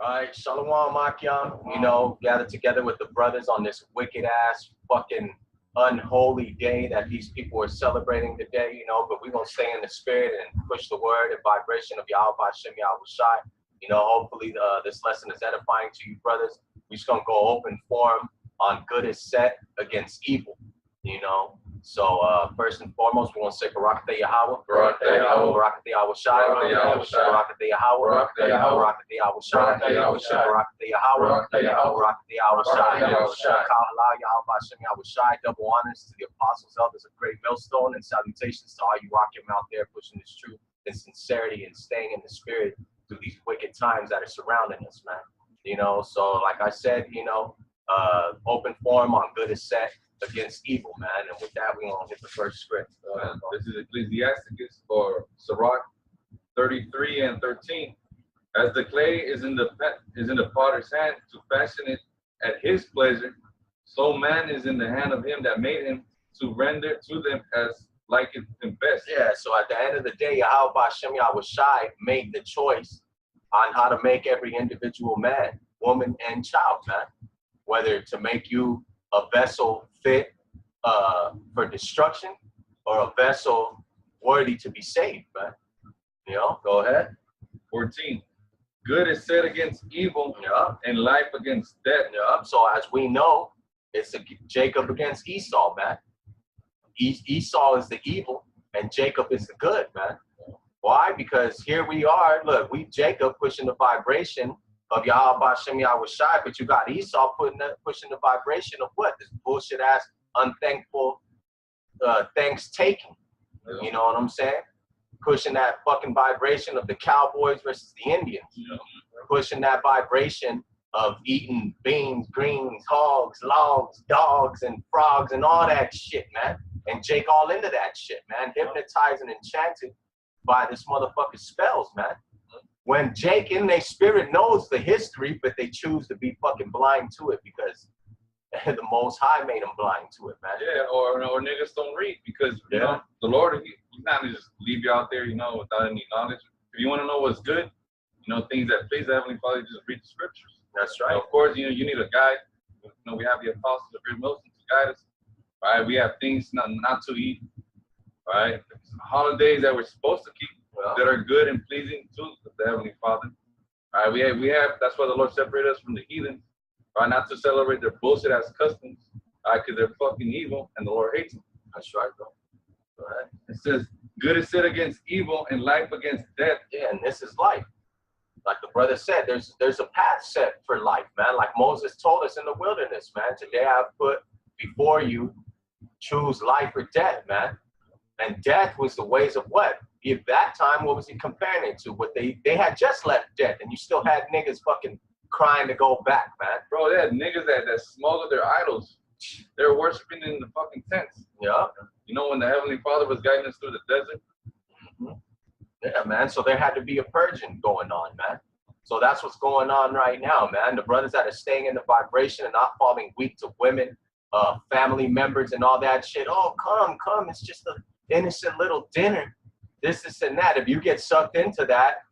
All right, Shalom Akyam, gathered together with the brothers on this wicked ass fucking unholy day that these people are celebrating today, but we're gonna stay in the spirit and push the word and vibration of Yahweh Hashem Yahweh Shai. Hopefully this lesson is edifying to you brothers. We're just gonna go open forum on good is set against evil, So first and foremost, we're gonna say Barakateh Yahweh, Barakateh Yahweh, Barakateh Yahweh Shai, Barakateh Yahweh, Barakateh Yahweh Shai, Barakateh Yahweh, Barakateh Yahweh Shai, Kahala Yahweh Hashem Yahweh Shai. Double honors to the apostles, elders of Great Millstone, and salutations to all you rocking out there pushing this truth and sincerity and staying in the spirit through these wicked times that are surrounding us, man. So like I said, open forum on good is set against evil, man. And with that, we're going to hit the first script. This is Ecclesiasticus or Sirach 33 and 13. As the clay is in the potter's hand to fashion it at his pleasure, so man is in the hand of him that made him to render to them as liketh him best. Yeah, so at the end of the day, Yahweh Hashem Yahweh Shai made the choice on how to make every individual man, woman, and child, man. Whether to make you a vessel fit for destruction or a vessel worthy to be saved, man. Go ahead. 14. Good is set against evil, and life against death. So as we know, it's Jacob against Esau, man. Esau is the evil and Jacob is the good, man. Why? Because here we are, look, Jacob pushing the vibration of Yahweh Hashem Yahweh Shai, but you got Esau pushing the vibration of what? This bullshit ass, unthankful, thanks taking. You know what I'm saying? Pushing that fucking vibration of the cowboys versus the Indians. Pushing that vibration of eating beans, greens, hogs, logs, dogs, and frogs, and all that shit, man. And Jake all into that shit, man. Hypnotized and enchanted by this motherfucking spells, man. When Jake in their spirit knows the history, but they choose to be fucking blind to it because the Most High made them blind to it, man. Yeah, or niggas don't read because the Lord, He's not gonna just leave you out there, without any knowledge. If you want to know what's good, things that please the Heavenly Father, just read the scriptures. That's right. Of course, you need a guide. We have the apostles of Great Millstone to guide us. Right? We have things not to eat. Right? Holidays that we're supposed to keep. That are good and pleasing to the Heavenly Father. All right, we have. That's why the Lord separated us from the heathen, right? Not to celebrate their bullshit ass customs, because they're fucking evil and the Lord hates them. That's right, bro. All right. It says, "Good is set against evil, and life against death." Yeah, and this is life. Like the brother said, there's a path set for life, man. Like Moses told us in the wilderness, man. Today I've put before you, choose life or death, man. And death was the ways of what? At that time, what was he comparing it to? What they had just left death, and you still had niggas fucking crying to go back, man. Bro, they had niggas that smuggled their idols. They were worshiping in the fucking tents. Yeah. When the Heavenly Father was guiding us through the desert. Mm-hmm. Yeah, man. So there had to be a purging going on, man. So that's what's going on right now, man. The brothers that are staying in the vibration and not falling weak to women, family members, and all that shit. Oh, come. It's just an innocent little dinner. This and that. If you get sucked into that,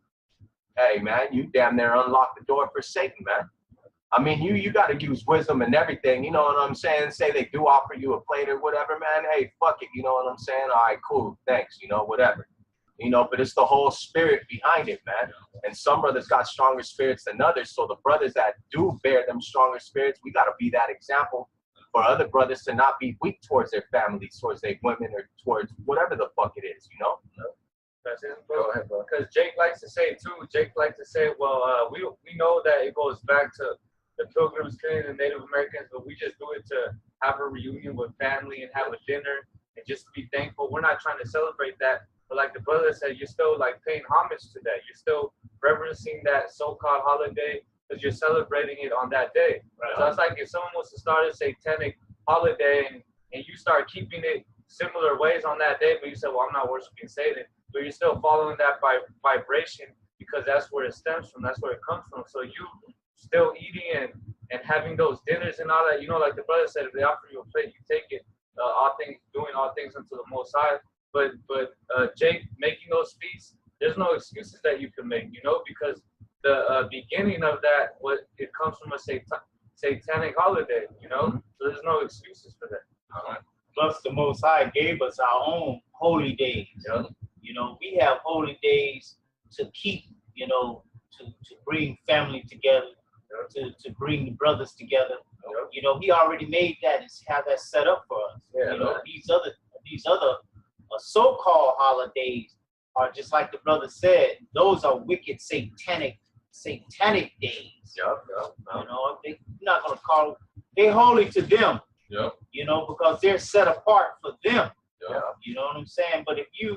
hey, man, you damn near unlock the door for Satan, man. I mean, you got to use wisdom and everything. You know what I'm saying? Say they do offer you a plate or whatever, man. Hey, fuck it. You know what I'm saying? All right, cool. Thanks. Whatever. But it's the whole spirit behind it, man. And some brothers got stronger spirits than others. So the brothers that do bear them stronger spirits, we got to be that example for other brothers to not be weak towards their families, towards their women, or towards whatever the fuck it is, That's it, bro. Go ahead, bro. Because Jake likes to say well, we know that it goes back to the Pilgrims killing the Native Americans, but we just do it to have a reunion with family and have a dinner and just be thankful. We're not trying to celebrate that, but like the brother said, you're still like paying homage to that. You're still reverencing that so-called holiday because you're celebrating it on that day. Right. So it's like if someone wants to start a satanic holiday and you start keeping it similar ways on that day, but you say, well, I'm not worshiping Satan, but you're still following that vibration because that's where it stems from, that's where it comes from. So you still eating and having those dinners and all that, like the brother said, if they offer you a plate, you take it, doing all things unto the Most High. But Jake, making those feasts, there's no excuses that you can make, because the beginning of that, it comes from a satanic holiday, you know? Mm-hmm. So there's no excuses for that. Plus, the Most High gave us our own holy days. Yeah. You know, we have holy days to keep, you know, to bring family together, to bring the brothers together. You know, he already made that and have that set up for us. Yeah, you know, man. these other so-called holidays are just like the brother said. Those are wicked, satanic days. Yup. You know, they're not gonna call. They're holy to them. Yep. You know, because they're set apart for them. Yeah. You know what I'm saying? But if you're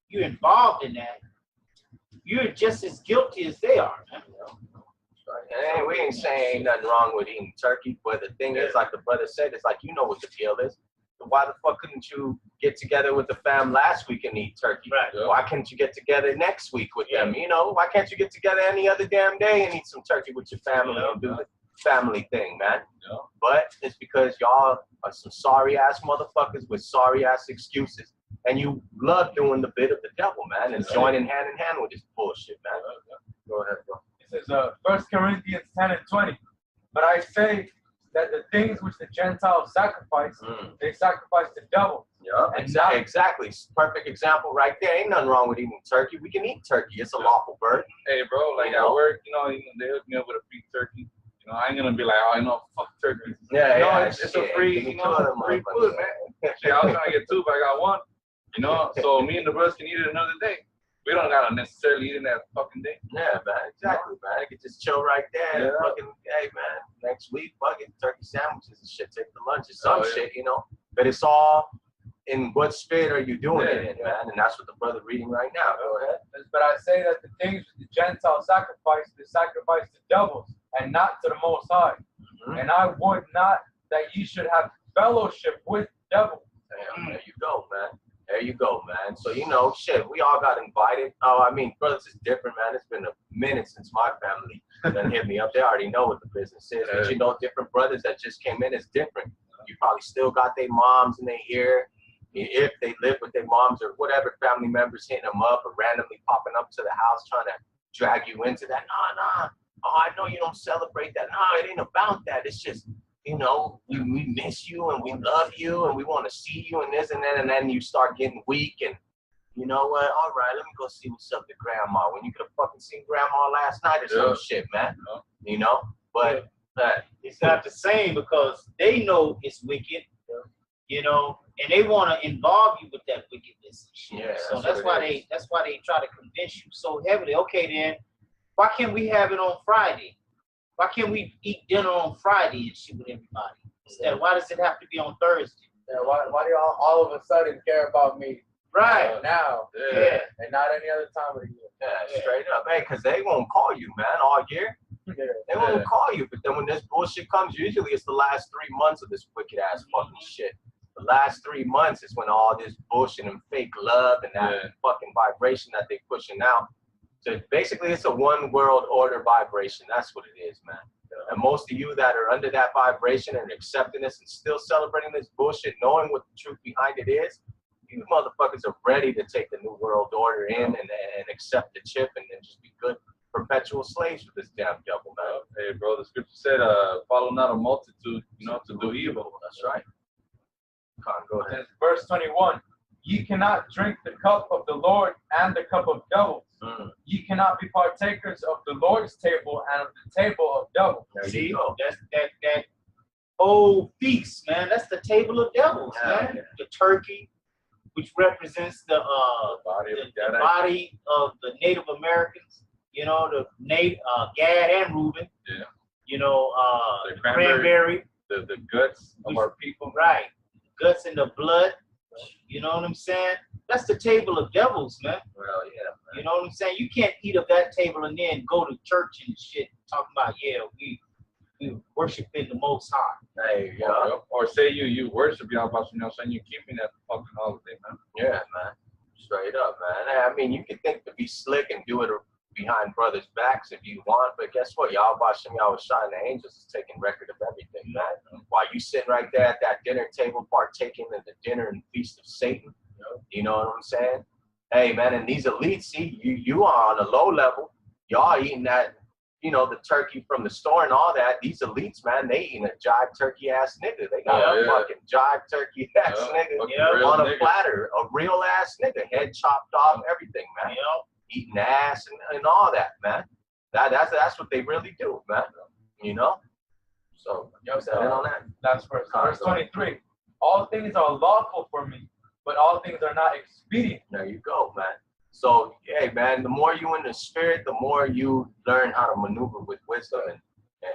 you're involved in that, you're just as guilty as they are. Man. And we ain't saying ain't nothing wrong with eating turkey, but the thing is, like the brother said, it's like, you know what the deal is. Why the fuck couldn't you get together with the fam last week and eat turkey? Right. Yeah. Why can't you get together next week with them? You know, why can't you get together any other damn day and eat some turkey with your family and do the family thing, man? Yeah. But it's because y'all are some sorry ass motherfuckers with sorry ass excuses, and you love doing the bit of the devil, man, and joining hand in hand with this bullshit, man. Go ahead, bro. It says 1 Corinthians 10:20. But I say that the things which the Gentiles sacrifice, they sacrifice to devils. Yeah, exactly. Perfect example right there. Ain't nothing wrong with eating turkey. We can eat turkey. It's a lawful bird. Hey, bro, like at work, you know, they hook me up with a free turkey. You know, I ain't gonna be like, oh, you know, fuck turkey. Yeah, It's a free, you know, free food, man. Shit, I was trying to get two, but I got one. You know, so me and the brothers can eat it another day. We don't gotta necessarily eat it that fucking day. Yeah, man, exactly, man. I could just chill right there. Yeah. Fucking, hey, man, next week, fucking turkey sandwiches and shit. Take the lunch or some shit, you know. But it's all in what spirit are you doing it in, man? And that's what the brother reading right now. Go ahead. But I say that the things which the Gentiles sacrifice, they sacrifice to devils and not to the Most High. And I would not that ye should have fellowship with devils. Damn, there you go, man. There you go, man. So, you know, shit, we all got invited. Oh, I mean, brothers is different, man. It's been a minute since my family done hit me up. They already know what the business is. But, you know, different brothers that just came in is different. You probably still got their moms in their ear. If they live with their moms or whatever, family members hitting them up or randomly popping up to the house trying to drag you into that. Nah. Oh, I know you don't celebrate that. Nah, it ain't about that. It's just, you know, we miss you and we love you and we want to see you and this and that. And then you start getting weak and, you know what? All right, let me go see what's up to grandma. When you could have fucking seen grandma last night or some shit, man. You know? But it's not the same because they know it's wicked, you know, and they want to involve you with that wickedness and shit. Yeah, so that's why they try to convince you so heavily. Okay, then why can't we have it on Friday? Why can't we eat dinner on Friday and shit with everybody? Instead, why does it have to be on Thursday? Yeah, why do y'all all of a sudden care about me Right. now? Yeah. And not any other time of the year. Yeah, straight up, man, because they won't call you, man, all year. They won't call you, but then when this bullshit comes, usually it's the last 3 months of this wicked ass fucking shit. The last 3 months is when all this bullshit and fake love and that fucking vibration that they pushing out. So basically, it's a one world order vibration. That's what it is, man. And most of you that are under that vibration and accepting this and still celebrating this bullshit, knowing what the truth behind it is, you motherfuckers are ready to take the new world order in and accept the chip and then just be good perpetual slaves for this damn devil, man. Hey, bro, the scripture said, follow not a multitude, you know, to do evil. That's right. Go ahead. Verse 21. Ye cannot drink the cup of the Lord and the cup of devils. Ye cannot be partakers of the Lord's table and of the table of devils. See, that's that whole feast, man. That's the table of devils, man. The turkey, which represents the body of the Native Americans. You know, the Gad and Reuben. Yeah. You know, the cranberry. The guts of our people. Right. Guts and the blood. You know what I'm saying? That's the table of devils, man. Well, yeah, man. You know what I'm saying? You can't eat of that table and then go to church and shit talking about, we worshiping the Most High. Hey, yeah. Or say you worship Yahweh, you know, saying you're keeping that fucking holiday, man. Yeah, man. Straight up, man. I mean, you can think to be slick and do it behind brothers' backs if you want, but guess what? Yahweh Shem Yahushua and the angels is taking record of everything, man. While you sit right there at that dinner table partaking in the dinner and feast of Satan, you know what I'm saying? Hey, man, and these elites, see, you are on a low level. Y'all eating that, you know, the turkey from the store and all that. These elites, man, they eating a jive turkey ass nigga. They got a fucking jive turkey ass nigga on a platter, a real ass nigga, head chopped off, everything, man. Eating ass and all that, man. That's what they really do, man. You know? So, is that it on that? Last verse. Verse 23. All things are lawful for me, but all things are not expedient. There you go, man. So, hey, man, the more you in the spirit, the more you learn how to maneuver with wisdom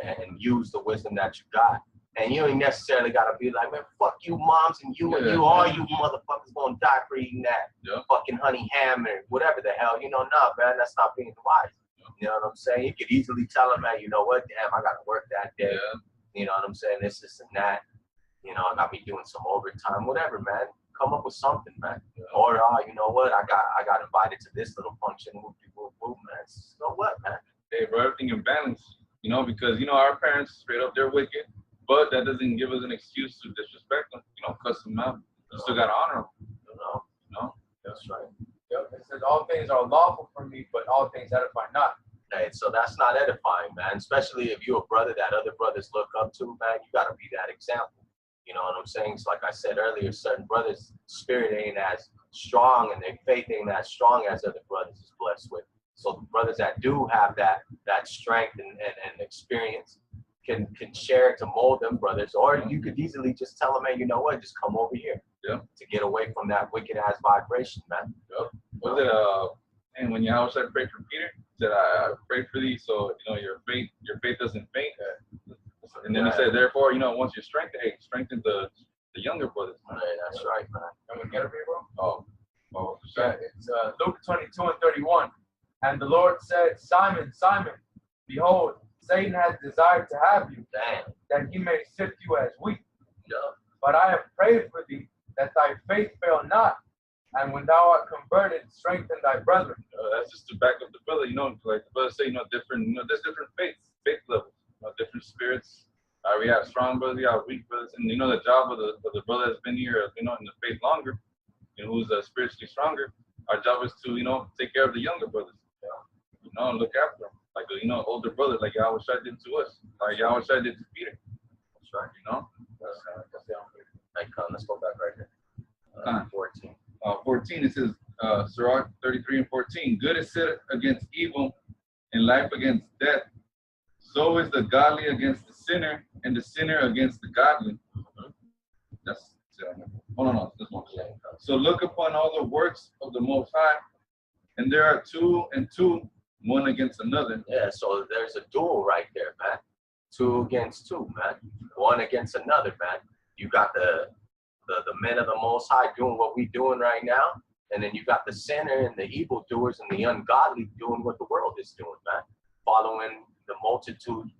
and use the wisdom that you got. And you ain't necessarily got to be like, man, fuck you moms and you, all you motherfuckers gonna die for eating that fucking honey ham or whatever the hell. You know, no, man, that's not being wise. You know what I'm saying? You could easily tell them, man, you know what, damn, I got to work that day. You know what I'm saying? This and that. You know, I got me doing some overtime, whatever, man. Come up with something, man. Or, you know what, I got invited to this little function. Whoop, man. So what, man? Hey, bro, everything in balance, you know, because, you know, our parents, straight up, they're wicked, but that doesn't give us an excuse to disrespect them, you know, cuss them out. You still got to honor them. You know? That's right. Yep. It says all things are lawful for me, but all things edify not. Hey, so that's not edifying, man. Especially if you're a brother that other brothers look up to, man. You got to be that example. You know what I'm saying? So like I said earlier, certain brothers' spirit ain't as strong and their faith ain't as strong as other brothers is blessed with. So the brothers that do have that strength and experience can share it to mold them brothers. Or you could easily just tell them, hey, you know what? Just come over here. To get away from that wicked ass vibration, man. Was it and when Yahweh prayed for Peter, he said, I prayed for thee, so you know your faith doesn't faint. And then he said, therefore, you know, once you're strengthen the younger brothers. Hey, that's right, man. I'm gonna get it, bro. Yeah, it's Luke 22 and 31. And the Lord said, Simon, Simon, behold, Satan has desired to have you, that he may sift you as wheat. But I have prayed for thee, that thy faith fail not. And when thou art converted, strengthen thy brethren. That's just to back up the brother, you know, like the brother say, you know, there's different faith levels, you know, different spirits. We have strong brothers, we have weak brothers, and you know the job of the brother that's been here, you know, in the faith longer, you know, who's spiritually stronger. Our job is to, you know, take care of the younger brothers, you know, and look after them, like you know, older brothers, like Yahweh did to us, like Yahweh did to Peter. That's right, you know. Let's go back right there. 14. 14, it says, Sirach 33 and 14. Good is set against evil, and life against death. So is the godly against the sinner, and the sinner against the godly. That's no. This one. So look upon all the works of the Most High, and there are two and two, one against another. Yeah, so there's a duel right there, man. 2 against 2, man. 1 against another, man. You got the men of the Most High doing what we doing right now, and then you got the sinner and the evildoers and the ungodly doing what the world is doing, man. Following the multitude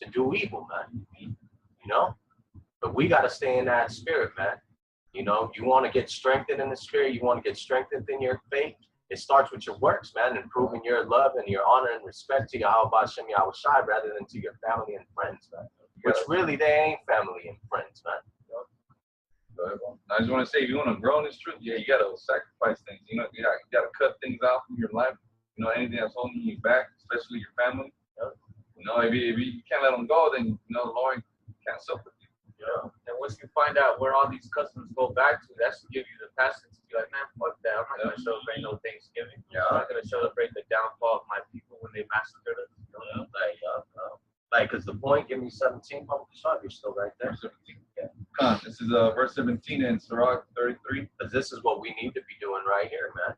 to do evil, man. You know? But we got to stay in that spirit, man. You know, you want to get strengthened in the spirit, you want to get strengthened in your faith. It starts with your works, man, and proving your love and your honor and respect to Yahweh Hashem Yahweh Shai rather than to your family and friends, man. Which really, they ain't family and friends, man. I just want to say, if you want to grow in this truth, you got to sacrifice things. You know, you got to cut things out from your life. You know, anything that's holding you back, especially your family. You know, if you can't let them go, then, you know, the Lord can't suffer with you. And once you find out where all these customs go back to, that should give you the passage to be like, man, fuck that. I'm not going to celebrate no Thanksgiving. I'm not going to celebrate the downfall of my people when they massacred us. Because the point, give me 17, you're still right there. 17. This is verse 17 in Sirach 33. Because this is what we need to be doing right here, man.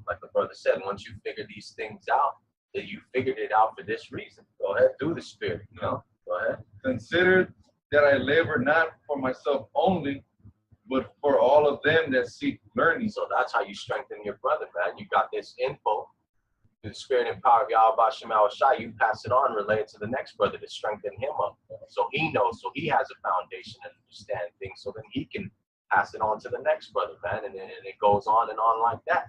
Like the brother said, once you figure these things out, that you figured it out for this reason. Go ahead, do the spirit, you know? Go ahead. Consider that I labor not for myself only, but for all of them that seek learning. So that's how you strengthen your brother, man. You got this info, the spirit and power of Yahweh Hashem Yahweh Shai, you pass it on, relay it to the next brother to strengthen him up. So he knows, so he has a foundation and understand things, so then he can pass it on to the next brother, man. And then it goes on and on like that.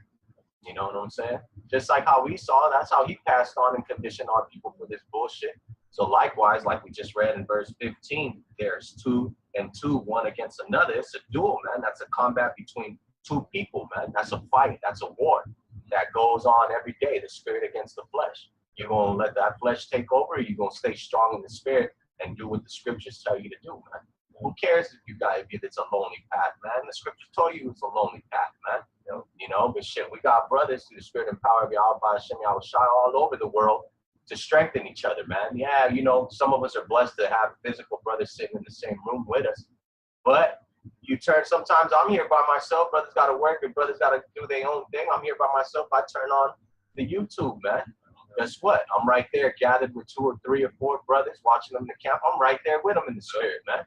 You know what I'm saying? Just like how we saw, that's how he passed on and conditioned our people for this bullshit. So likewise, like we just read in verse 15, there's 2 and 2, one against another. It's a duel, man. That's a combat between two people, man. That's a fight. That's a war. that goes on every day, the spirit against the flesh. You're going to let that flesh take over, or you're going to stay strong in the spirit and do what the scriptures tell you to do, man. Who cares if it's a lonely path, man? The scriptures told you it's a lonely path, man. You know, but shit, we got brothers through the spirit and power of Yahweh Hashem Yahushua all over the world to strengthen each other, man. Yeah, you know, some of us are blessed to have physical brothers sitting in the same room with us. But you turn, sometimes I'm here by myself, brothers got to work and brothers got to do their own thing. I'm here by myself. I turn on the YouTube, man. Guess what? I'm right there gathered with 2 or 3 or 4 brothers watching them in the camp. I'm right there with them in the spirit, man.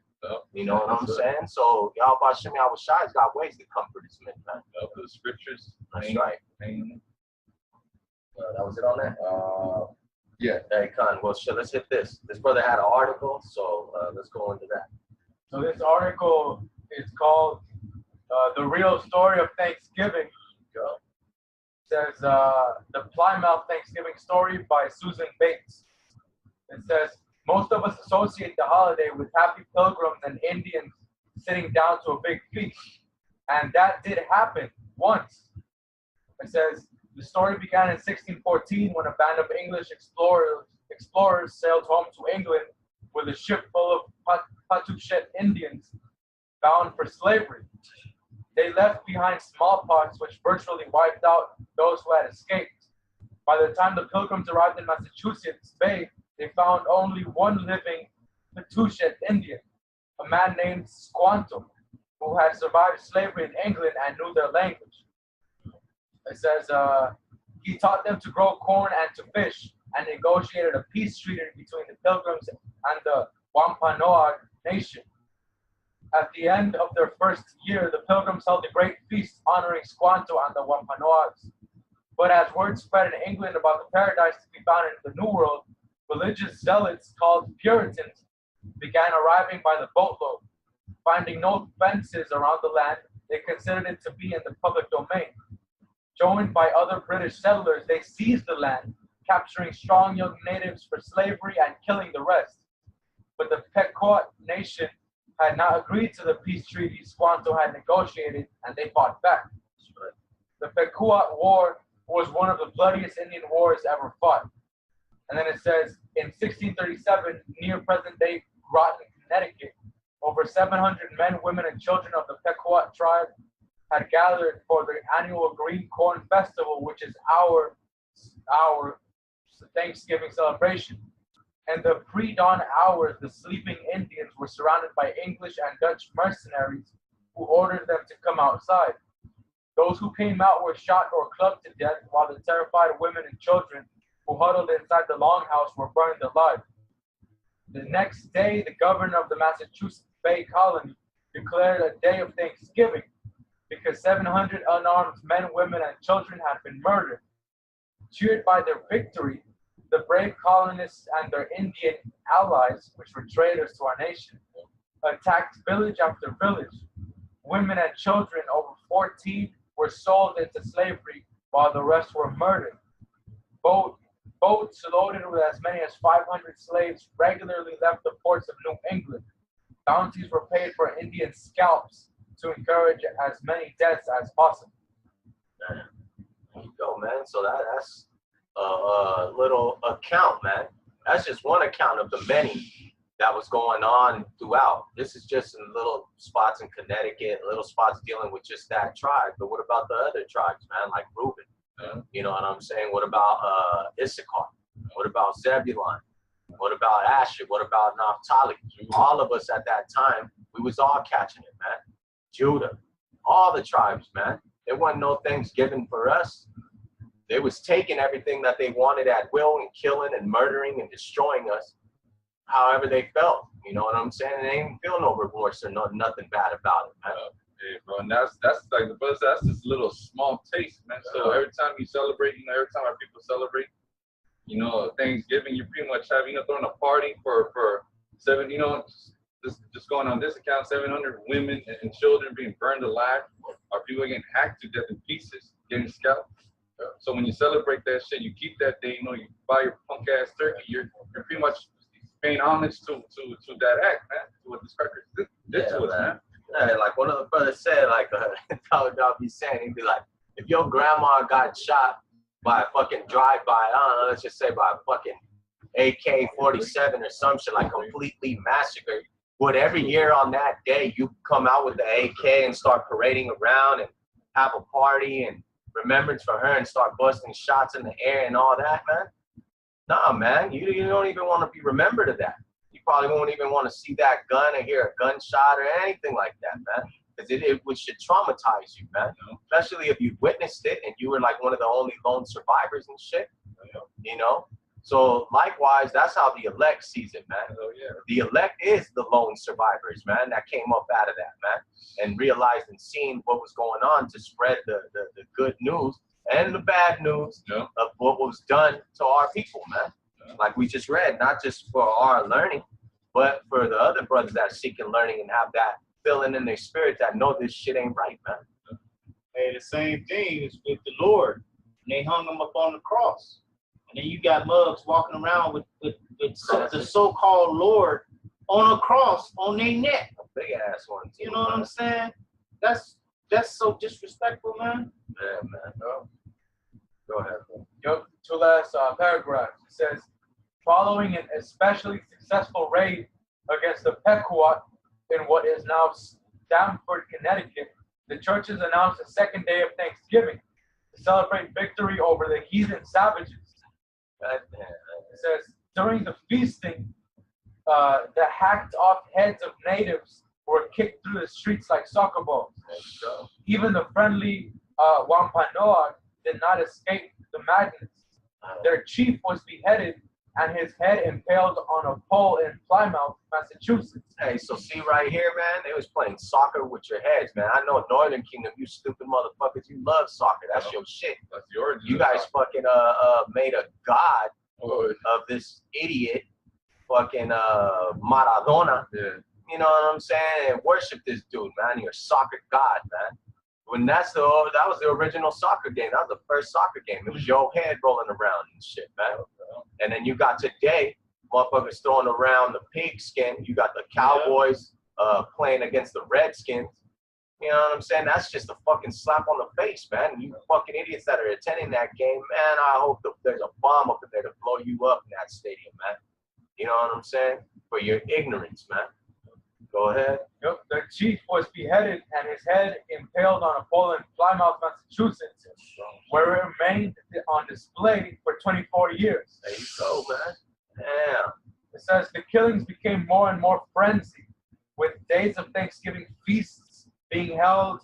You know what I'm saying? So Yahweh Hashem Yahushua has got ways to comfort his men, man. The scriptures. That's right. That was it on that? Yeah. Hey, Khan, well, shit, let's hit this. This brother had an article, so let's go into that. So this article is called The Real Story of Thanksgiving. Go. It says, The Plymouth Thanksgiving Story by Susan Bates. It says, most of us associate the holiday with happy pilgrims and Indians sitting down to a big feast. And that did happen once. It says, the story began in 1614 when a band of English explorers sailed home to England with a ship full of Patuxet Indians bound for slavery. They left behind smallpox, which virtually wiped out those who had escaped. By the time the pilgrims arrived in Massachusetts Bay, they found only one living Patuxet Indian, a man named Squanto, who had survived slavery in England and knew their language. It says, he taught them to grow corn and to fish, and negotiated a peace treaty between the Pilgrims and the Wampanoag Nation. At the end of their first year, the Pilgrims held a great feast honoring Squanto and the Wampanoags. But as word spread in England about the paradise to be found in the New World, religious zealots called Puritans began arriving by the boatload. Finding no fences around the land, they considered it to be in the public domain. Joined by other British settlers, they seized the land, capturing strong young natives for slavery and killing the rest. But the Pequot Nation had not agreed to the peace treaty Squanto had negotiated, and they fought back. The Pequot War was one of the bloodiest Indian wars ever fought. And then it says, in 1637, near present-day Groton, Connecticut, over 700 men, women, and children of the Pequot tribe had gathered for the annual Green Corn Festival, which is our Thanksgiving celebration. In the pre-dawn hours, the sleeping Indians were surrounded by English and Dutch mercenaries who ordered them to come outside. Those who came out were shot or clubbed to death, while the terrified women and children who huddled inside the longhouse were burned alive. The next day, the governor of the Massachusetts Bay Colony declared a day of Thanksgiving because 700 unarmed men, women, and children had been murdered. Cheered by their victory, the brave colonists and their Indian allies, which were traitors to our nation, attacked village after village. Women and children over 14 were sold into slavery, while the rest were murdered. Boats loaded with as many as 500 slaves regularly left the ports of New England. Bounties were paid for Indian scalps to encourage as many deaths as possible. There you go, man. So that's a little account, man. That's just one account of the many that was going on throughout. This is just in little spots in Connecticut, little spots dealing with just that tribe. But what about the other tribes, man? Like Reuben, you know what I'm saying? What about Issachar? What about Zebulon? What about Asher? What about Naphtali? All of us at that time, we was all catching it, man. Judah, all the tribes, man. There wasn't no Thanksgiving for us. They was taking everything that they wanted at will and killing and murdering and destroying us however they felt. You know what I'm saying? And they didn't feel no remorse or nothing bad about it, man. Yeah, bro, and that's like the brother said, that's just a little small taste, man. So every time you celebrate, you know, every time our people celebrate, you know, Thanksgiving, you pretty much have, you know, throwing a party for 7, you know, just going on this account, 700 women and children being burned alive, our people getting hacked to death in pieces, getting scalped. So when you celebrate that shit, you keep that day, you know, you buy your punk ass turkey, you're pretty much paying homage to that act, man, to what this record did to us, man. Yeah, like one of the brothers said, like, I'll be saying, he'd be like, if your grandma got shot by a fucking drive-by, I don't know, let's just say by a fucking AK-47 or some shit, like completely massacred, would every year on that day you come out with the AK and start parading around and have a party and remembrance for her and start busting shots in the air and all that, man? Nah, man, you don't even want to be remembered of that. You probably won't even want to see that gun or hear a gunshot or anything like that, man. Because it should traumatize you, man. Especially if you witnessed it and you were like one of the only lone survivors and shit. You know? So likewise, that's how the elect sees it, man. The elect is the lone survivors, man, that came up out of that, man, and realized and seen what was going on to spread the good news and the bad news of what was done to our people, man. Like we just read, not just for our learning, but for the other brothers that are seeking learning and have that feeling in their spirit that know this shit ain't right, man. Hey, the same thing is with the Lord. When they hung him up on the cross. And then you got mugs walking around with the so-called Lord on a cross on their neck. A big ass one. You know what I'm saying? That's so disrespectful, man. Yeah, man. Go ahead, bro. Yep, two last paragraphs. It says, following an especially successful raid against the Pequot in what is now Stamford, Connecticut, the churches announced a second day of Thanksgiving to celebrate victory over the heathen savages. It says, during the feasting, the hacked off heads of natives were kicked through the streets like soccer balls. Even the friendly Wampanoag did not escape the madness. Their chief was beheaded and his head impaled on a pole in Plymouth, Massachusetts. Hey, so see right here, man, they was playing soccer with your heads, man. I know Northern Kingdom, you stupid motherfuckers, you love soccer. That's your shit. That's the origin. You guys fucking made a god of this idiot fucking Maradona. Yeah. You know what I'm saying? And worship this dude, man. You're a soccer god, man. When that was the original soccer game. That was the first soccer game. It was your head rolling around and shit, man. And then you got today, motherfuckers throwing around the pigskin. You got the Cowboys playing against the Redskins. You know what I'm saying? That's just a fucking slap on the face, man. You fucking idiots that are attending that game, man, I hope there's a bomb up in there to blow you up in that stadium, man. You know what I'm saying? For your ignorance, man. Go ahead. Yep, the chief was beheaded and his head impaled on a pole in Plymouth, Massachusetts, where it remained on display for 24 years. There you go, man. Damn. It says the killings became more and more frenzied, with days of Thanksgiving feasts being held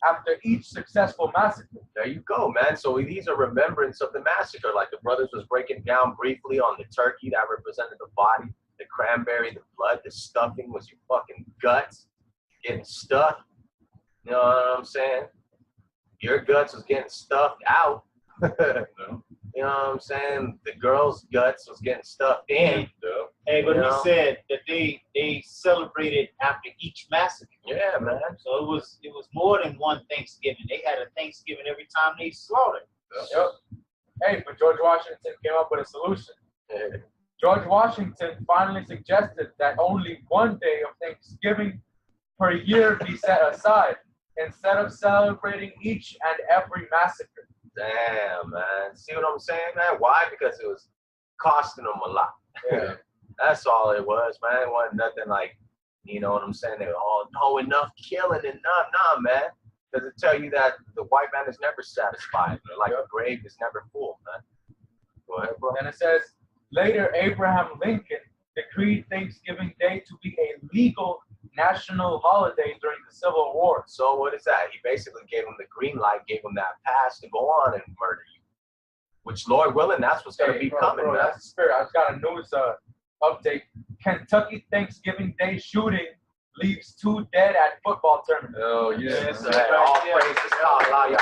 after each successful massacre. There you go, man. So these are remembrance of the massacre. Like the brothers was breaking down briefly on the turkey that represented the body, the cranberry, the blood, the stuffing was your fucking guts getting stuffed. You know what I'm saying? Your guts was getting stuffed out. You know what I'm saying? The girl's guts was getting stuffed in. Hey, but he said that they celebrated after each massacre. Yeah, man. So it was more than one Thanksgiving. They had a Thanksgiving every time they slaughtered. Yep. Hey, but George Washington came up with a solution. Yeah. George Washington finally suggested that only one day of Thanksgiving per year be set aside, instead of celebrating each and every massacre. Damn, man. See what I'm saying, man? Why? Because it was costing them a lot. Yeah. That's all it was, man. It wasn't nothing like, you know what I'm saying? They were all, enough killing, enough. Nah, man. Does it tell you that the white man is never satisfied? Like a grave is never full, man. Go ahead, bro. And it says, later Abraham Lincoln decreed Thanksgiving Day to be a legal national holiday during the Civil War. So what is that? He basically gave him the green light, gave him that pass to go on and murder you. Which, Lord willing, that's what's going to be coming, man. That's the spirit. I've got a news update. Kentucky Thanksgiving Day shooting leaves 2 dead at football tournament. Oh, yeah. All praises. Allah,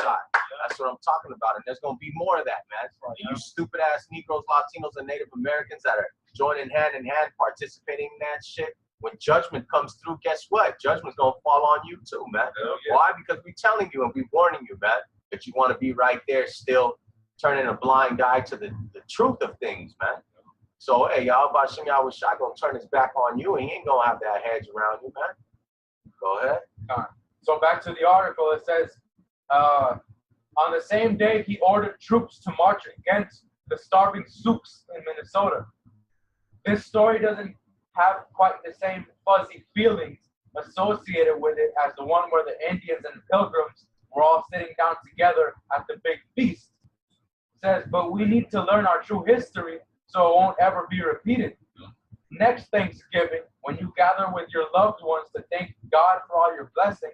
shot. That's what I'm talking about. And there's going to be more of that, man. You stupid ass Negroes, Latinos, and Native Americans that are joining hand in hand, participating in that shit. When judgment comes through, guess what? Judgment's going to fall on you too, man. Yeah. Why? Because we're telling you and we're warning you, man, that you want to be right there still turning a blind eye to the truth of things, man. So, hey, y'all, Bashim Yahushua going to turn his back on you. He ain't going to have that hedge around you, man. Go ahead. So back to the article, it says, On the same day, he ordered troops to march against the starving Sioux in Minnesota. This story doesn't have quite the same fuzzy feelings associated with it as the one where the Indians and Pilgrims were all sitting down together at the big feast. It says, but we need to learn our true history so it won't ever be repeated. Next Thanksgiving, when you gather with your loved ones to thank God for all your blessings,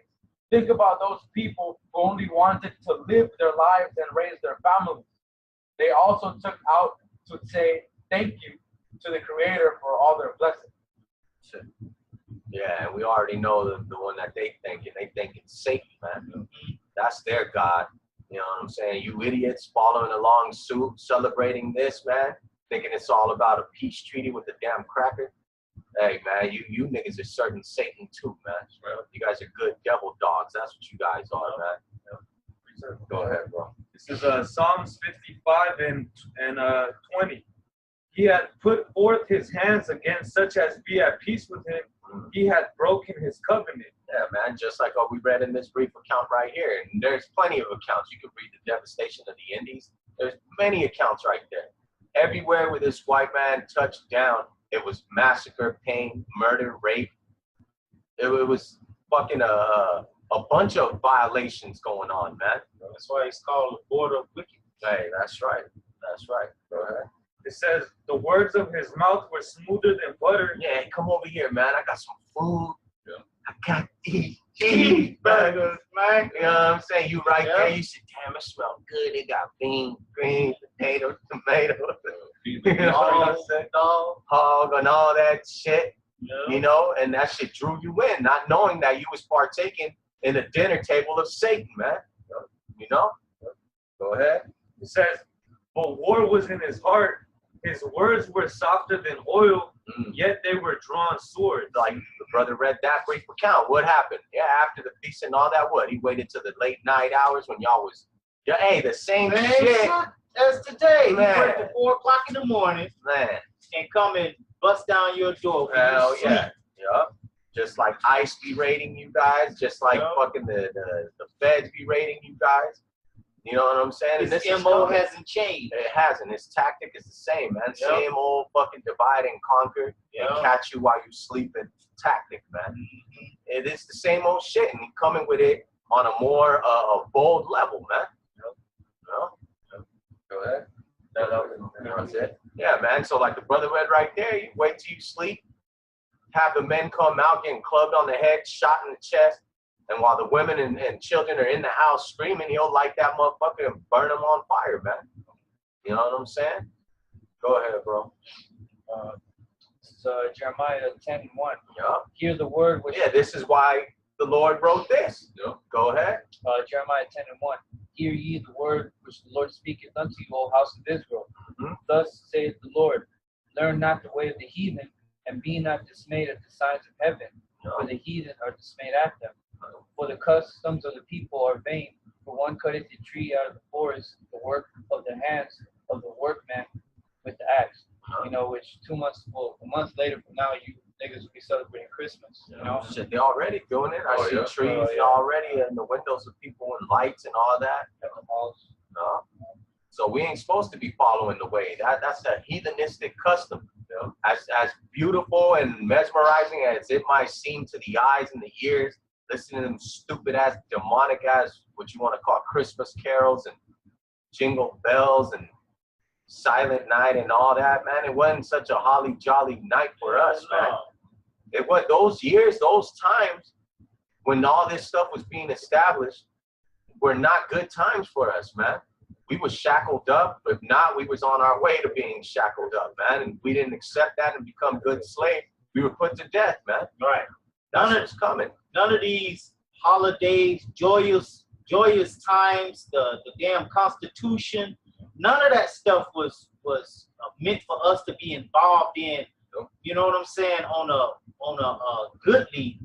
think about those people who only wanted to live their lives and raise their families. They also took out to say thank you to the Creator for all their blessings. Yeah, and we already know the one that they thinking. They thinking Satan, man. That's their God. You know what I'm saying? You idiots following along suit, celebrating this, man, thinking it's all about a peace treaty with the damn cracker. Hey, man, you niggas are serving Satan too, man. You guys are good devil dogs. That's what you guys are, man. Go ahead, bro. This is Psalms 55 and 20. He had put forth his hands against such as be at peace with him. He had broken his covenant. Yeah, man, just like what we read in this brief account right here. And there's plenty of accounts. You can read the devastation of the Indies. There's many accounts right there. Everywhere where this white man touched down, it was massacre, pain, murder, rape. It was fucking a bunch of violations going on, man. That's why it's called the border of wickedness. Hey, that's right. That's right. Go ahead. It says, the words of his mouth were smoother than butter. Yeah, come over here, man. I got some food. Yeah. I got these cheeseburgers, man. You know what I'm saying? You right there, you said, damn, it smells good. They got beans, greens, potatoes, tomatoes. You know what I'm saying? Hog and all that shit. Yeah. You know, and that shit drew you in, not knowing that you was partaking in the dinner table of Satan, man. You know? Go ahead. It says, but war was in his heart. His words were softer than oil, yet they were drawn swords. Like the brother read that brief account. What happened? Yeah, after the feast and all that, what? He waited till the late night hours when y'all was, yeah, hey, the same shit. As today, Man. He worked at 4 o'clock in the morning Man, and come and bust down your door. when you hell sleep. yeah. Yup. Just like ICE be raiding you guys, just like fucking the feds be raiding you guys. You know what I'm saying? And His this is MO coming. hasn't changed. It hasn't. His tactic is the same, man. Yep. Same old fucking divide and conquer Yep. and catch you while you sleeping tactic, man. It is the same old shit, and he coming with it on a more bold level, man. You know? Go ahead. That's it. Yeah, man. So like the brother read right there, you wait till you sleep, have the men come out getting clubbed on the head, shot in the chest, and while the women and children are in the house screaming, he'll light that motherfucker and burn them on fire, man. You know what I'm saying? Go ahead, bro. Jeremiah 10:1. Yeah. Hear the word which This is why the Lord wrote this. Yeah. Go ahead. Jeremiah 10:1. Hear ye the word which the Lord speaketh unto you, O house of Israel. Mm-hmm. Thus saith the Lord, learn not the way of the heathen, and be not dismayed at the signs of heaven, for the heathen are dismayed at them. For the customs of the people are vain. For one cutteth a tree out of the forest, the work of the hands of the workman with the axe. You know, which 2 months, well, a month later from now, you niggas will be celebrating Christmas. You know, Shit, they already doing it. I see trees already in the windows of people and lights and all that. No. So we ain't supposed to be following the way. That's a heathenistic custom. As beautiful and mesmerizing as it might seem to the eyes and the ears, listening to them stupid ass, demonic ass, what you want to call Christmas carols and jingle bells and Silent Night and all that, man. It wasn't such a holly jolly night for us, man. It was those years, those times when all this stuff was being established were not good times for us, man. We was shackled up. If not, we was on our way to being shackled up, man. And we didn't accept that and become good slaves. We were put to death, man. Right. That's what's coming. None of these holidays, joyous times, the damn Constitution, none of that stuff was meant for us to be involved in. You know what I'm saying? On a goodly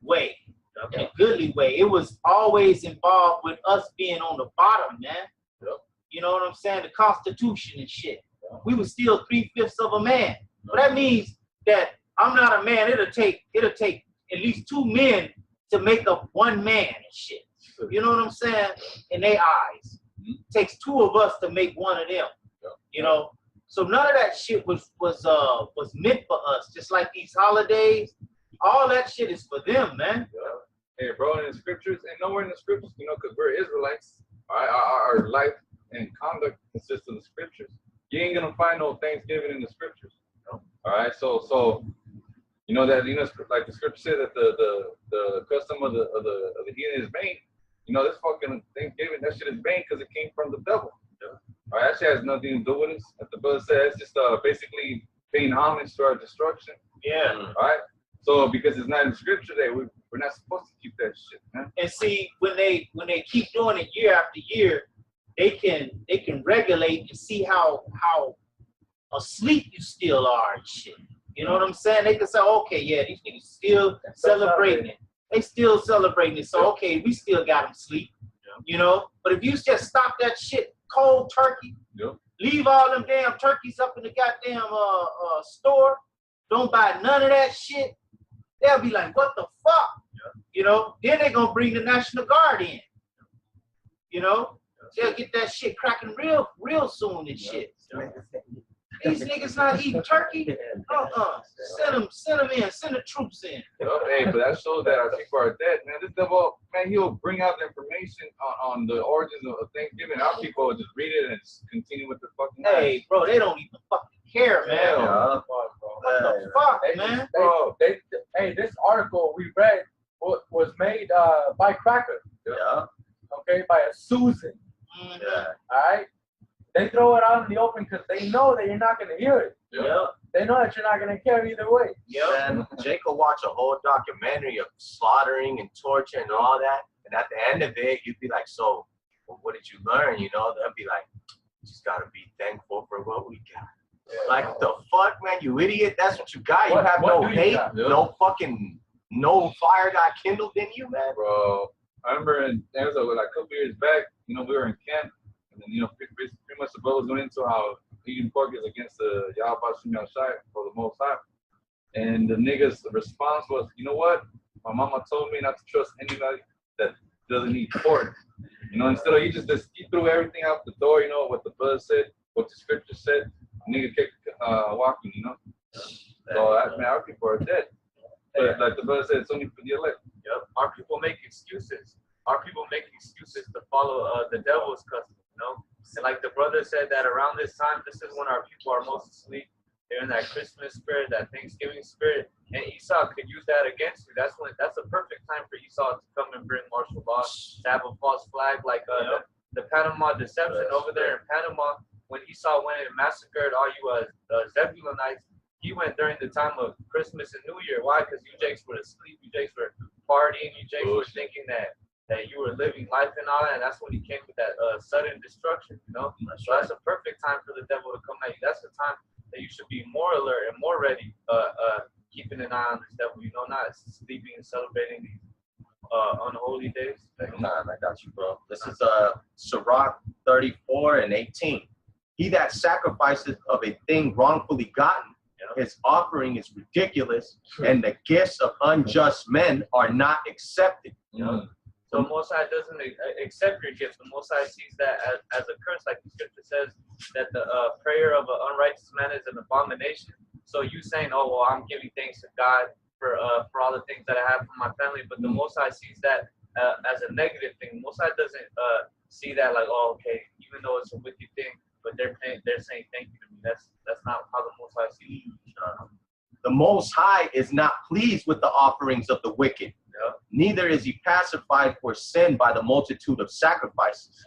way. In a goodly way. It was always involved with us being on the bottom, man. You know what I'm saying? The Constitution and shit. We were still 3/5 of a man. But that means that I'm not a man. It'll take at least 2 men to make up 1 man and shit. You know what I'm saying? In their eyes. Takes two of us to make one of them. You know? So none of that shit was meant for us. Just like these holidays, all that shit is for them, man. Hey, bro, in the scriptures, and nowhere in the scriptures, you know, because we're Israelites, our life and conduct consists of the scriptures. You ain't gonna find no Thanksgiving in the scriptures. All right, so you know that, you know, like the scripture said that the custom of the heathen is vain. You know, this fucking Thanksgiving, that shit is vain because it came from the devil. All right, that shit has nothing to do with it. As the brother said, it's just basically paying homage to our destruction. Yeah. All right. So because it's not in the scripture, that we're not supposed to keep that shit, man. And see, when they keep doing it year after year, they can regulate and see how asleep you still are and shit. You know what I'm saying? They can say, okay, yeah, these niggas still celebrating it. They still celebrating it. So okay, we still got them sleep. You know? But if you just stop that shit cold turkey, leave all them damn turkeys up in the goddamn store, don't buy none of that shit, they'll be like, what the fuck? You know? Then they're gonna bring the National Guard in. You know? They'll get that shit cracking real soon and shit. These niggas not eating turkey? Send them in. Send the troops in. Hey, but that shows that our people are dead, man. This devil, man, he'll bring out the information on the origins of Thanksgiving. Our people will just read it and just continue with the fucking life. Hey, bro, they don't even fucking care, man. What the fuck, man? Bro, hey, this article we read was made by Cracker. Yeah. Okay, by a Susan. Yeah. All right. They throw it out in the open because they know that you're not going to hear it. Yeah. They know that you're not going to care either way. And Jake will watch a whole documentary of slaughtering and torture and all that. And at the end of it, you'd be like, so, well, what did you learn? You know, they'll be like, just got to be thankful for what we got. Like, the fuck, man, you idiot? That's what you got. You have no hate, no fire got kindled in you, man. Bro, I remember there was like a couple years back, you know, we were in camp. And then, you know, pretty much the brothers went into how eating pork is against the Yahweh Shem Yahshai for the Most High. And the niggas' response was, you know what? My mama told me not to trust anybody that doesn't eat pork. You know, instead of he threw everything out the door, you know, what the brother said, what the scripture said, nigga kept walking, you know. So, man, our people are dead. But like the brother said, it's only for the elect. Yep. Our people make excuses. Our people make excuses to follow the devil's custom. You know, and like the brother said, that around this time, this is when our people are most asleep. They're in that Christmas spirit, that Thanksgiving spirit, and Esau could use that against you. That's a perfect time for Esau to come and bring martial law, to have a false flag, like the Panama deception over there in Panama. When Esau went and massacred all you Zebulonites, he went during the time of Christmas and New Year. Why? Because you Jakes were asleep, you Jakes were partying, you Jakes were thinking that you were living life and all that, and that's when he came with that sudden destruction, you know? So that's a perfect time for the devil to come at you. That's the time that you should be more alert and more ready, keeping an eye on this devil, you know, not sleeping and celebrating these unholy days. Nah, I got you, bro. This is Sirach 34:18. He that sacrifices of a thing wrongfully gotten, his offering is ridiculous, and the gifts of unjust men are not accepted. So Most High doesn't accept your gifts. The Most High sees that as a curse, like the scripture says that the prayer of an unrighteous man is an abomination. So you saying, oh, well, I'm giving thanks to God for all the things that I have for my family, but the Most High sees that as a negative thing. The Most High doesn't see that like, oh, okay, even though it's a wicked thing, but they're saying thank you to me. That's not how the Most High sees it. The Most High is not pleased with the offerings of the wicked. Neither is he pacified for sin by the multitude of sacrifices.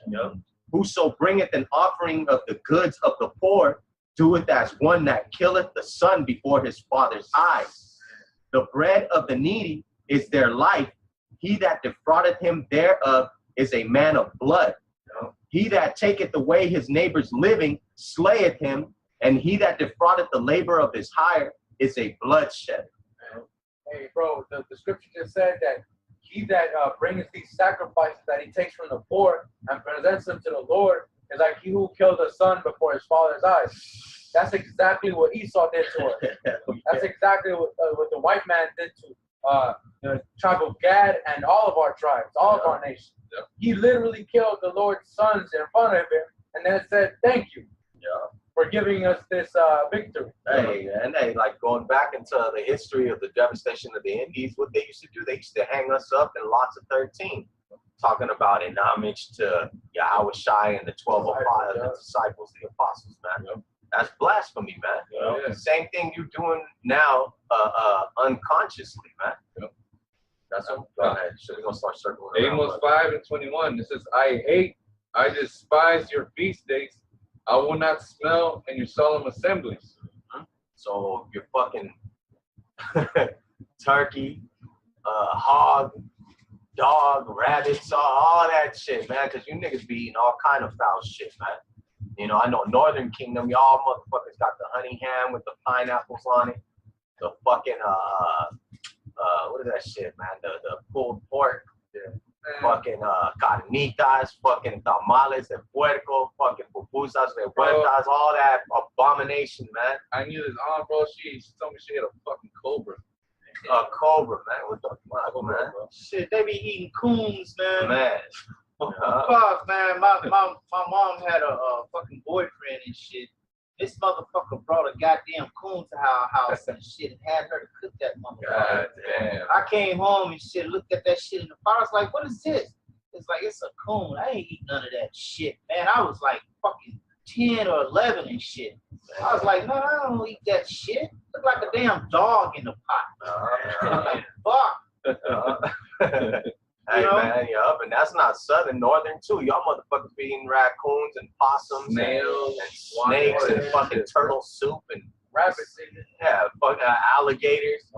Whoso bringeth an offering of the goods of the poor doeth as one that killeth the son before his father's eyes. The bread of the needy is their life. He that defraudeth him thereof is a man of blood. He that taketh away his neighbor's living slayeth him, and he that defraudeth the labor of his hire is a bloodshed. Hey, bro, the scripture just said that he that brings these sacrifices that he takes from the poor and presents them to the Lord is like he who killed a son before his father's eyes. That's exactly what Esau did to us. That's exactly what the white man did the tribe of Gad, and all of our tribes, all of our nations. Yep. He literally killed the Lord's sons in front of him, and then said, "Thank you for giving us this victory." Hey, and hey, like going back into the history of the devastation of the Indies, what they used to do, they used to hang us up in lots of 13, talking about in homage to Yahweh Shai and the 12 the disciples, the apostles, man. Yep. That's blasphemy, man. You know? Yeah. Same thing you're doing now, unconsciously, man. Yep. That's what. Go ahead. So we're gonna start circling around. Amos 5:21. It says, I despise your feast days. I will not smell in your solemn assemblies. So your fucking turkey, hog, dog, rabbits, all that shit, man. Cause you niggas be eating all kind of foul shit, man. You know, I know Northern Kingdom, y'all motherfuckers got the honey ham with the pineapples on it. The fucking what is that shit, man? The pulled pork. Fucking carnitas, fucking tamales de puerco, fucking pupusas de huertas, all that abomination, man. I knew this aunt, bro. She told me she had a fucking cobra. A cobra, man. What the fuck, man? Shit, they be eating coons, man. Man. Fuck, man. My mom had a fucking boyfriend and shit. This motherfucker brought a goddamn coon to our house and shit and had her to cook that motherfucker. God damn. I came home and shit, looked at that shit in the pot. I was like, what is this? It's like, it's a coon. I ain't eat none of that shit, man. I was like fucking 10 or 11 and shit. I was like, no, I don't eat that shit. Look like a damn dog in the pot. Fuck. Hey, You know? man, and that's not southern, northern too. Y'all motherfuckers be eating raccoons and possums Snails, and snakes and fucking turtle soup and rabbits. Yeah, fucking alligators.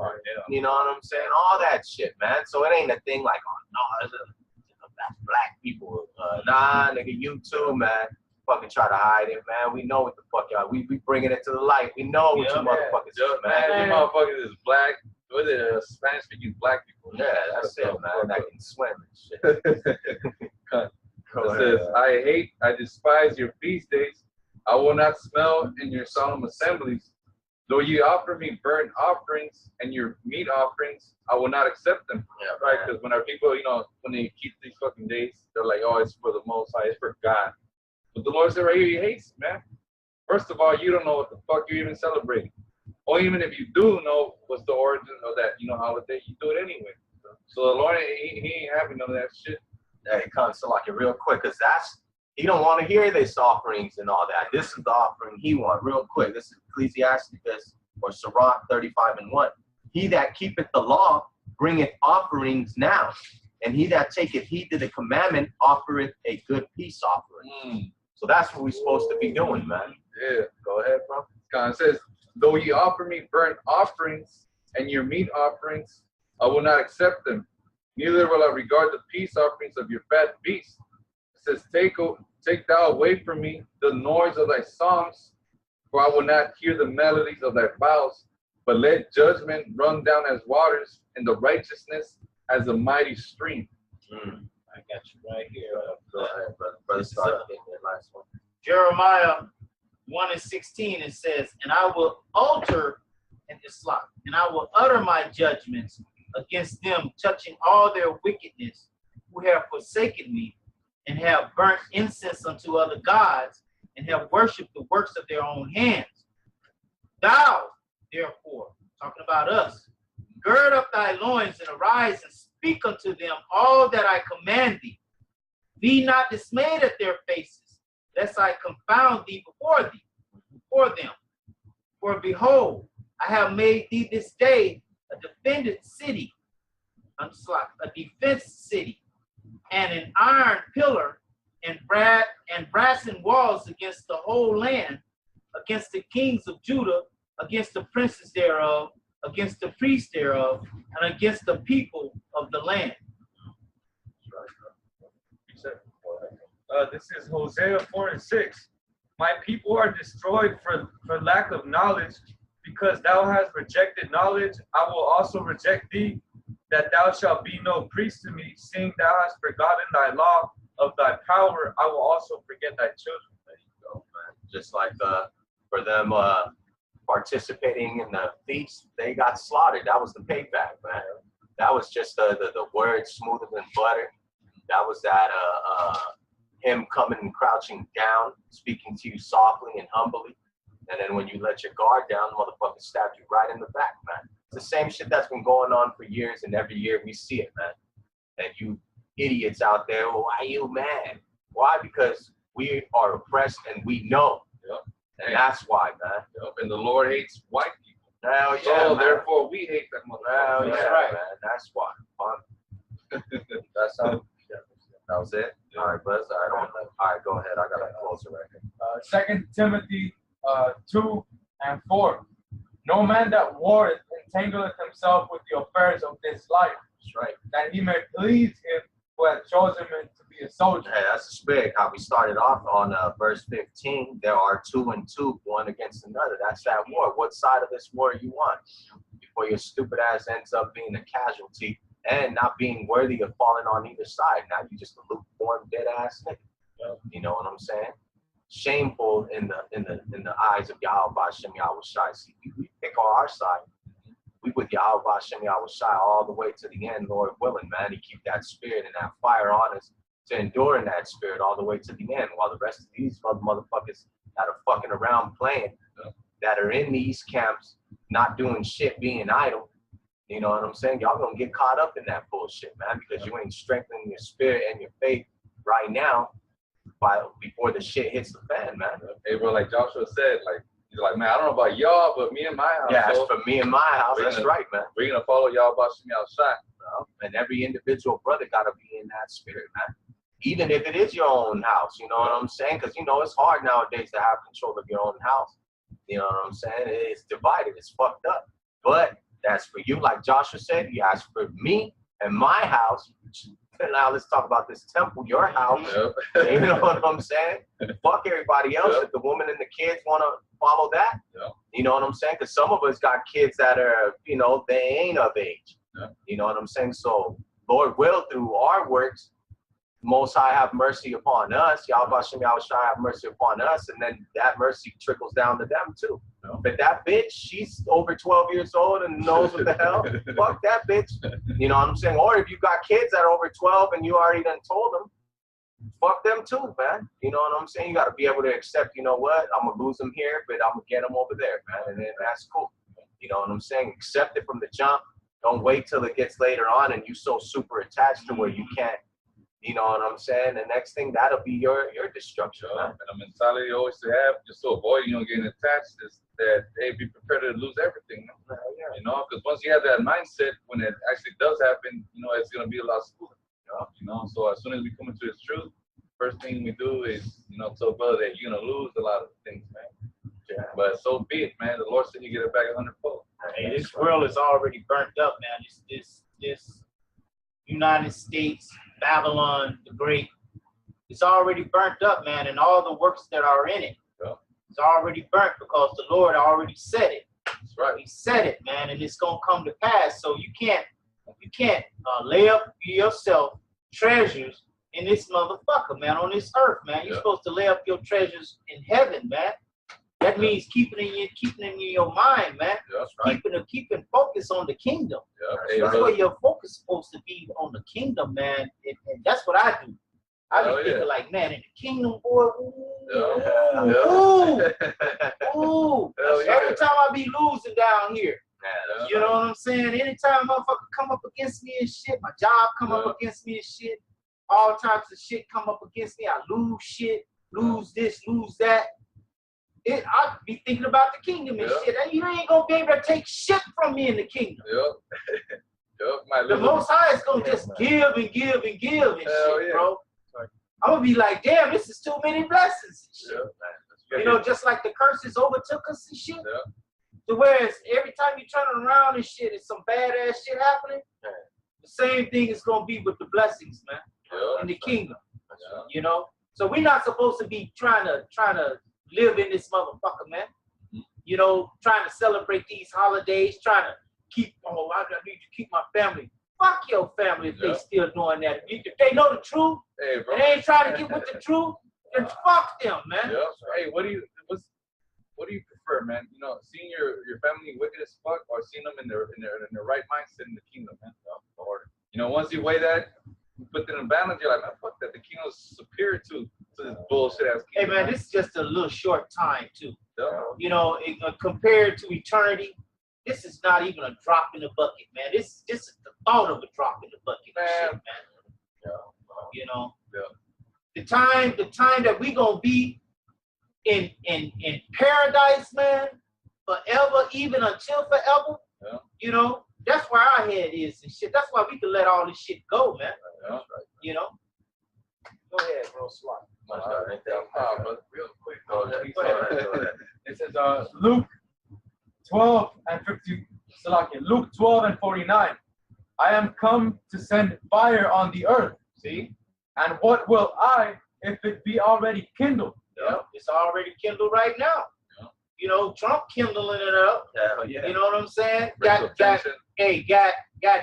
You know what I'm saying? All that shit, man. So it ain't a thing like, oh no, that's black people. Nah, nigga, you too, man. Fucking try to hide it, man. We know what the fuck y'all. We bringing it to the light. We know what you motherfuckers do, man. You motherfuckers is black. What is it? Spanish speaking black people. Yeah, that's it, man. That can swim and shit. It says, I despise your feast days. I will not smell in your solemn assemblies. Though you offer me burnt offerings and your meat offerings, I will not accept them. Yeah, right? Because when our people, when they keep these fucking days, they're like, oh, it's for the Most High, it's for God. But the Lord said right here, He hates it, man. First of all, you don't know what the fuck you're even celebrating. Or even if you do know what's the origin of that, holiday, you do it anyway. So the Lord, he ain't having none of that shit. Hey, Kansalaki, real quick, because he don't want to hear this offerings and all that. This is the offering he want, real quick. This is Ecclesiasticus or Sirach 35:1. He that keepeth the law bringeth offerings now, and he that taketh heed to the commandment offereth a good peace offering. So that's what we're supposed to be doing, man. Yeah. Go ahead, bro. God says, though ye offer me burnt offerings and your meat offerings, I will not accept them. Neither will I regard the peace offerings of your fat beasts. It says, take thou away from me the noise of thy songs, for I will not hear the melodies of thy vows, but let judgment run down as waters, and the righteousness as a mighty stream. I got you right here. Go ahead, brother. Brother, start getting that last one. Jeremiah 1:16, it says, and I will alter in Islam, and I will utter my judgments against them, touching all their wickedness, who have forsaken me, and have burnt incense unto other gods, and have worshipped the works of their own hands. Thou, therefore, talking about us, gird up thy loins and arise and speak unto them all that I command thee. Be not dismayed at their faces, lest I confound thee before them. For behold, I have made thee this day a defended city, a defense city, and an iron pillar and brassen walls against the whole land, against the kings of Judah, against the princes thereof, against the priests thereof, and against the people of the land. This is Hosea 4:6. My people are destroyed for lack of knowledge, because thou hast rejected knowledge. I will also reject thee, that thou shalt be no priest to me, seeing thou hast forgotten thy law of thy power. I will also forget thy children. There you go, man. Just like for them participating in the feast, they got slaughtered. That was the payback, man. That was just the word smoother than butter. That was that him coming and crouching down, speaking to you softly and humbly. And then when you let your guard down, the motherfucker stabbed you right in the back, man. It's the same shit that's been going on for years, and every year we see it, man. And you idiots out there, well, why you mad? Why? Because we are oppressed and we know. Yep. And that's why, man. Yep. And the Lord hates white people. Hell yeah, So man. therefore we hate that motherfucker. Hell yeah, That's right. man. That's why. That's how. That was it. All right, Buzz. All right, go ahead. I got a closer right here. 2 Timothy 2 and 4. No man that warreth entangleth himself with the affairs of this life, That's right. that he may please him who hath chosen him to be a soldier. Hey, that's the spirit. How we started off on verse 15. There are two and two, one against another. That's that war. What side of this war you want? Before your stupid ass ends up being a casualty and not being worthy of falling on either side. Now you just a lukewarm, dead ass nigga. You know what I'm saying? Shameful in the eyes of Yahweh Hashem Yahweh Shai. See, we pick on our side. We with Yahweh Hashem Yahweh Shai all the way to the end, Lord willing, man. He keep that spirit and that fire on us to endure in that spirit all the way to the end, while the rest of these motherfuckers that are fucking around playing, that are in these camps, not doing shit, being idle. You know what I'm saying? Y'all gonna get caught up in that bullshit, man, because you ain't strengthening your spirit and your faith right now before the shit hits the fan, man. Hey, bro, like Joshua said, like, he's like, man, I don't know about y'all, but me and my house. Yeah, that's for me and my house. We're That's gonna- right, man. We're gonna follow y'all about Shemi outside. And every individual brother gotta be in that spirit, man. Even if it is your own house, you know what I'm saying? Because you know it's hard nowadays to have control of your own house. You know what I'm saying? It's divided. It's fucked up. But that's for you, like Joshua said. He asked for me and my house. Now let's talk about this temple, your house. Yep. You know what I'm saying? Fuck everybody else. Yep. If the woman and the kids want to follow that, Yep. you know what I'm saying? Because some of us got kids that are, you know, they ain't of age. Yep. You know what I'm saying? So Lord will, through our works, Most High have mercy upon us. Yahweh Hashem Yahweh Shai have mercy upon us. And then that mercy trickles down to them too. No. But that bitch, she's over 12 years old and knows what the hell. Fuck that bitch. You know what I'm saying? Or if you got kids that are over 12 and you already done told them, fuck them too, man. You know what I'm saying? You got to be able to accept, you know what? I'm going to lose them here, but I'm going to get them over there, man. And then that's cool. You know what I'm saying? Accept it from the jump. Don't wait till it gets later on and you so super attached to where you can't, you know what I'm saying? The next thing, that'll be your destruction, man. And the mentality always to have, just to avoid, you know, getting attached, is that, hey, be prepared to lose everything. You know, because once you have that mindset, when it actually does happen, you know, it's going to be a lot smoother. You know, so as soon as we come into this truth, first thing we do is, you know, tell brother that you're going to lose a lot of things, man. Yeah. But so be it, man. The Lord said you get it back 100-fold. Hey, this world is already burnt up, man. This United States, Babylon the Great, it's already burnt up, man, and all the works that are in it. Yeah. It's already burnt because the Lord already said it. That's right. He said it, man, and it's gonna come to pass. So you can't lay up for yourself treasures in this motherfucker, man, on this earth, man. You're supposed to lay up your treasures in heaven, man. That means keeping it in your mind, man. Yeah, that's right. Keeping focus on the kingdom. Yeah. Hey, That's brother. where your focus is supposed to be, on the kingdom, man. And that's what I do. I be thinking like, man, in the kingdom, boy, ooh, ooh. Every time I be losing down here, you know what I'm saying? Anytime motherfucker come up against me and shit, my job come up against me and shit, all types of shit come up against me. I lose shit, lose this, lose that. I be thinking about the kingdom and shit. And you ain't gonna be able to take shit from me in the kingdom. The Most High is gonna just give and give and give and shit, bro. I'm gonna be like, damn, this is too many blessings and shit. You know, just like the curses overtook us and shit. To whereas every time you turn around and shit, it's some badass shit happening. The same thing is gonna be with the blessings, man, in the kingdom. You know, so we're not supposed to be trying to live in this motherfucker, man. You know, trying to celebrate these holidays, trying to keep. Oh, I need to keep my family. Fuck your family if they still doing that. If they know the truth, Hey, bro. and they ain't trying to get with the truth, then fuck them, man. Hey, what do you prefer, man? You know, seeing your family wicked as fuck, or seeing them in their right mindset in the kingdom, man? You know, once you weigh that, you put that in balance, you're like, man, fuck that. The kingdom's superior to this bullshit ass Hey kingdom. man, this is just a little short time too. Yeah. You know, compared to eternity, this is not even a drop in the bucket, man. This is the thought of a drop in the bucket, Man. shit, man. Yeah. You know, Yeah. the time that we gonna be in paradise, man, forever, even until forever. Yeah. You know, that's where our head is and shit. That's why we can let all this shit go, man. Yeah. You know. Go ahead, bro. Swat. But real quick, Go ahead. It says Luke 12 and 50. Luke 12 and 49. I am come to send fire on the earth. See? And what will I if it be already kindled? Yeah, it's already kindled right now. Yeah. You know, Trump kindling it up. Hell yeah. You know what I'm saying? Racial Got tension.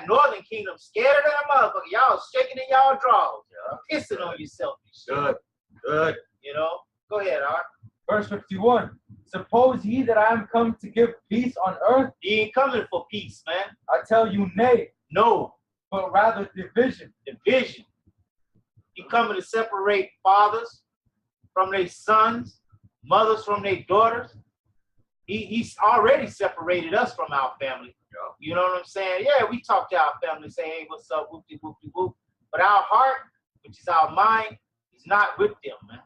Northern Kingdom scared of that motherfucker. Y'all shaking in y'all drawers. Pissing on yourself and shit. Good. You know? Go ahead, Art. Verse 51. Suppose ye that I am come to give peace on earth? He ain't coming for peace, man. I tell you, nay, No. but rather division. Division. He coming to separate fathers from their sons, mothers from their daughters. He's already separated us from our family. You know what I'm saying? Yeah, we talk to our family, say, hey, what's up, whoopty whoopty whoop. But our heart, which is our mind, is not with them, man.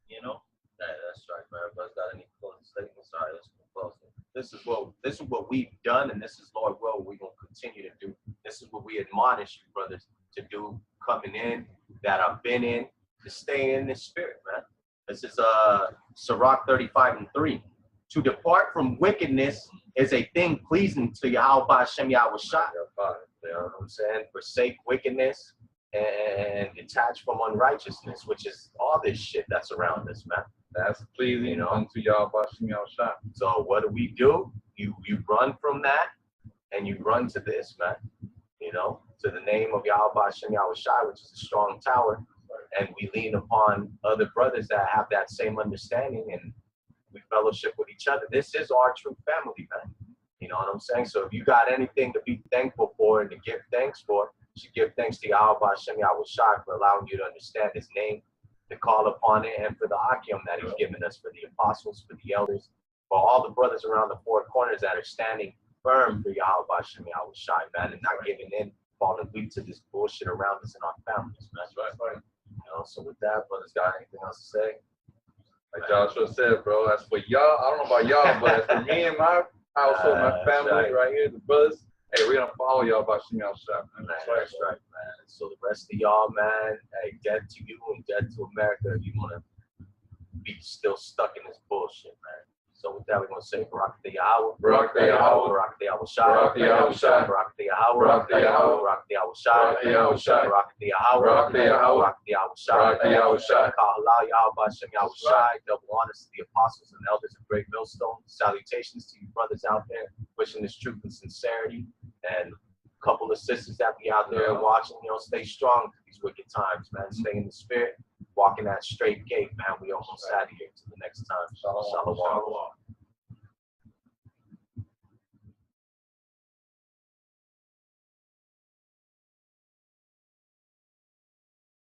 You know? Yeah, that's right, man. Everybody's got any closing statements? All right, let's close it. This is what we've done, and this is, Lord will, we're gonna continue to do. This is what we admonish you, brothers, to do coming in, that I've been in, to stay in this spirit, man. This is Sirach 35:3. To depart from wickedness is a thing pleasing to Yahweh Hashem Yahweh Shai. You know what I'm saying? Forsake wickedness and detach from unrighteousness, which is all this shit that's around us, man. That's pleasing, You know? unto y'all, Bashim y'all shot. So what do? You run from that and you run to this, man. You know, to the name of Yahweh Hashem Yahweh Shai, which is a strong tower. And we lean upon other brothers that have that same understanding, and we fellowship with each other. This is our true family, man. You know what I'm saying? So if you got anything to be thankful for and to give thanks for, you should give thanks to Yahweh Hashem Yahweh Shai for allowing you to understand his name, to call upon it, and for the Akim that he's given us, for the apostles, for the elders, for all the brothers around the four corners that are standing firm for Yahweh Hashem Yahweh Shai, man, and not giving in, falling weak to this bullshit around us and our families, man. That's right. You know, so with that, brothers, got anything else to say? Like Joshua said, bro, that's for y'all. I don't know about y'all, but that's for me and my household, my family right here, the brothers. Hey, we're gonna follow y'all by Shim Y'all Shop, man. That's right, man. So the rest of y'all, man, hey, dead to you and dead to America if you wanna be still stuck in this bullshit, man. So with that, we're gonna say Barak the Yahweh, Barak the Yahweh, Barak the Yahweh Shai, Barak the Yahweh Shai, Barak the Yahweh, Barak the Yahweh, Barak the Yahweh Shai, Barak the Yahweh Shai, Barak the Yahweh, Barak the Yahweh, Barak the Yahweh Shai, Barak the Yahweh Shai. Kahalal Yahweh Hashem Yahweh Shai, double honors to the apostles and elders of Great Millstone. Salutations to you brothers out there, wishing this truth and sincerity, and a couple of sisters that be out there watching, you know, stay strong through these wicked times, man. Stay in the spirit, walking that straight gate, man. We almost out of here. Till the next time. Shalom.